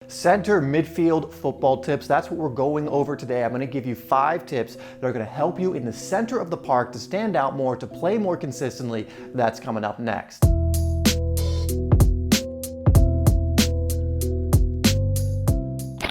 Center midfield football tips. That's what we're going over today. I'm going to give you 5 tips that are going to help you in the center of the park to stand out more, to play more consistently. That's coming up next.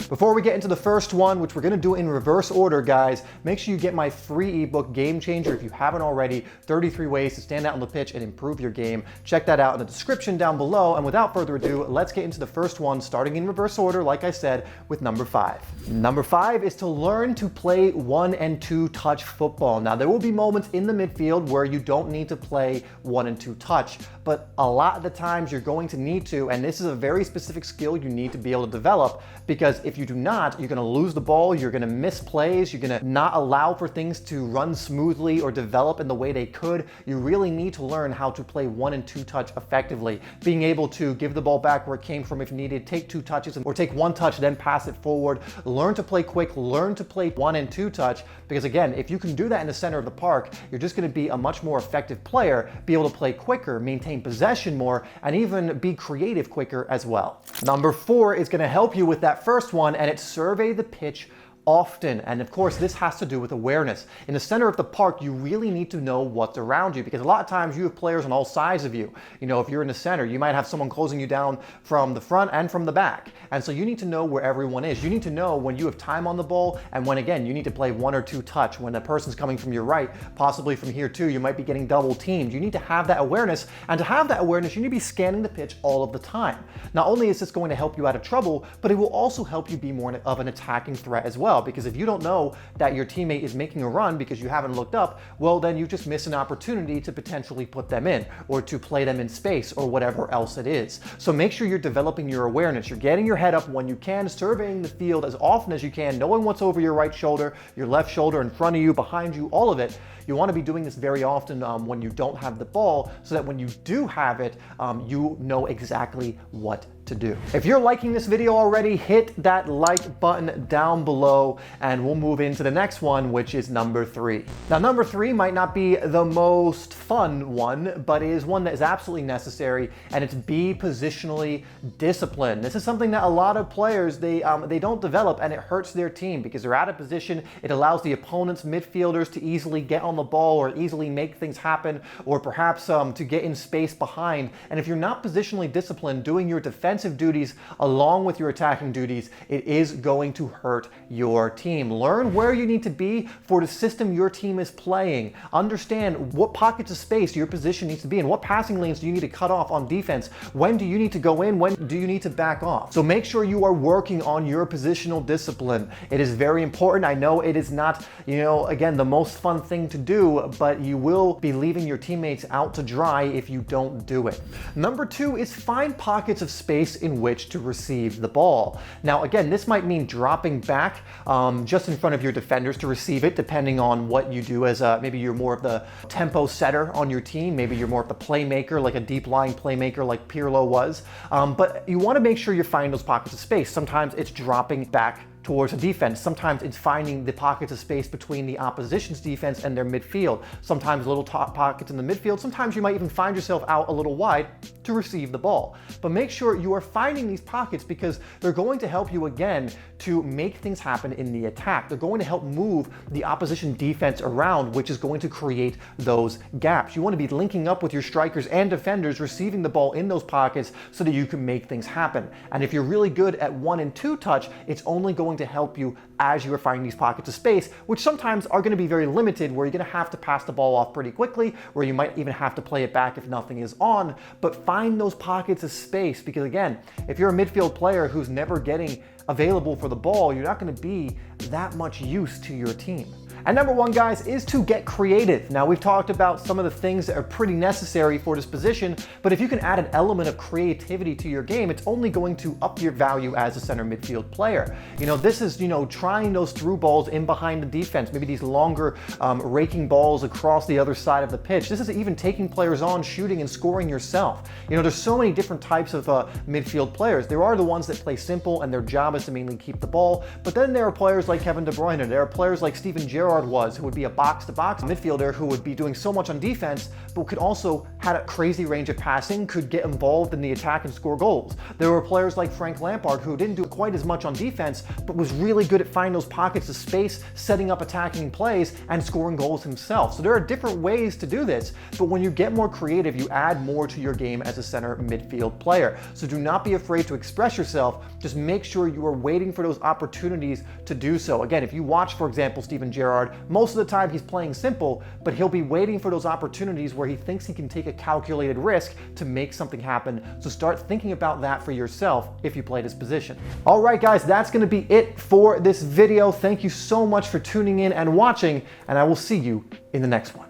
Before we get into the first one, which we're going to do in reverse order, guys, make sure you get my free ebook, Game Changer, if you haven't already. 33 ways to stand out on the pitch and improve your game. Check that out in the description down below. And without further ado, let's get into the first one, starting in reverse order, like I said, with number 5. Number 5 is to learn to play 1 and 2 touch football. Now, there will be moments in the midfield where you don't need to play 1 and 2 touch, but a lot of the times you're going to need to, and this is a very specific skill you need to be able to develop, because if you do not, you're going to lose the ball, you're going to miss plays, you're going to not allow for things to run smoothly or develop in the way they could. You really need to learn how to play 1 and 2 touch effectively. Being able to give the ball back where it came from if needed, take 2 touches, or take 1 touch, then pass it forward. Learn to play quick, learn to play 1 and 2 touch, because again, if you can do that in the center of the park, you're just going to be a much more effective player, be able to play quicker, maintain possession more, and even be creative quicker as well. Number 4 is going to help you with that first one, and it's survey the pitch often. And of course, this has to do with awareness. In the center of the park, you really need to know what's around you, because a lot of times you have players on all sides of you. You know, if you're in the center, you might have someone closing you down from the front and from the back. And so you need to know where everyone is. You need to know when you have time on the ball, and when, again, you need to play 1 or 2 touch. When the person's coming from your right, possibly from here too, you might be getting double teamed. You need to have that awareness. And to have that awareness, you need to be scanning the pitch all of the time. Not only is this going to help you out of trouble, but it will also help you be more of an attacking threat as well. Because if you don't know that your teammate is making a run because you haven't looked up, well, then you just miss an opportunity to potentially put them in, or to play them in space, or whatever else it is. So make sure you're developing your awareness. You're getting your head up when you can, surveying the field as often as you can, knowing what's over your right shoulder, your left shoulder, in front of you, behind you, all of it. You want to be doing this very often when you don't have the ball, so that when you do have it, you know exactly what to do. If you're liking this video already, hit that like button down below, and we'll move into the next one, which is number 3. Now, number 3 might not be the most fun one, but it is one that is absolutely necessary, and it's be positionally disciplined. This is something that a lot of players, they don't develop, and it hurts their team because they're out of position. It allows the opponent's midfielders to easily get on the ball, or easily make things happen, or perhaps to get in space behind. And if you're not positionally disciplined, doing your defensive duties along with your attacking duties, it is going to hurt your team. Learn where you need to be for the system your team is playing. Understand what pockets of space your position needs to be in. What passing lanes do you need to cut off on defense? When do you need to go in? When do you need to back off? So make sure you are working on your positional discipline. It is very important. I know it is not, again, the most fun thing to do, but you will be leaving your teammates out to dry if you don't do it. Number 2 is find pockets of space in which to receive the ball. Now, again, this might mean dropping back just in front of your defenders to receive it, depending on what you do as maybe you're more of the tempo setter on your team. Maybe you're more of the playmaker, like a deep lying playmaker like Pirlo was. But you want to make sure you're finding those pockets of space. Sometimes it's dropping back towards a defense. Sometimes it's finding the pockets of space between the opposition's defense and their midfield. Sometimes little pockets in the midfield. Sometimes you might even find yourself out a little wide to receive the ball. But make sure you are finding these pockets, because they're going to help you, again, to make things happen in the attack. They're going to help move the opposition defense around, which is going to create those gaps. You want to be linking up with your strikers and defenders, receiving the ball in those pockets so that you can make things happen. And if you're really good at 1 and 2 touch, it's only going to help you as you are finding these pockets of space, which sometimes are going to be very limited, where you're going to have to pass the ball off pretty quickly, where you might even have to play it back if nothing is on. But find those pockets of space, because again, if you're a midfield player who's never getting available for the ball, you're not going to be that much use to your team. And number 1, guys, is to get creative. Now, we've talked about some of the things that are pretty necessary for this position, but if you can add an element of creativity to your game, it's only going to up your value as a center midfield player. This is, trying those through balls in behind the defense, maybe these longer raking balls across the other side of the pitch. This is even taking players on, shooting and scoring yourself. There's so many different types of midfield players. There are the ones that play simple and their job is to mainly keep the ball, but then there are players like Kevin De Bruyne, there are players like Steven Gerrard Gerrard was, who would be a box-to-box midfielder who would be doing so much on defense, but could also had a crazy range of passing, could get involved in the attack and score goals. There were players like Frank Lampard who didn't do quite as much on defense, but was really good at finding those pockets of space, setting up attacking plays, and scoring goals himself. So there are different ways to do this, but when you get more creative, you add more to your game as a center midfield player. So do not be afraid to express yourself, just make sure you are waiting for those opportunities to do so. Again, if you watch, for example, Steven Gerrard, most of the time he's playing simple, but he'll be waiting for those opportunities where he thinks he can take a calculated risk to make something happen. So start thinking about that for yourself if you play this position. All right, guys, that's going to be it for this video. Thank you so much for tuning in and watching, and I will see you in the next one.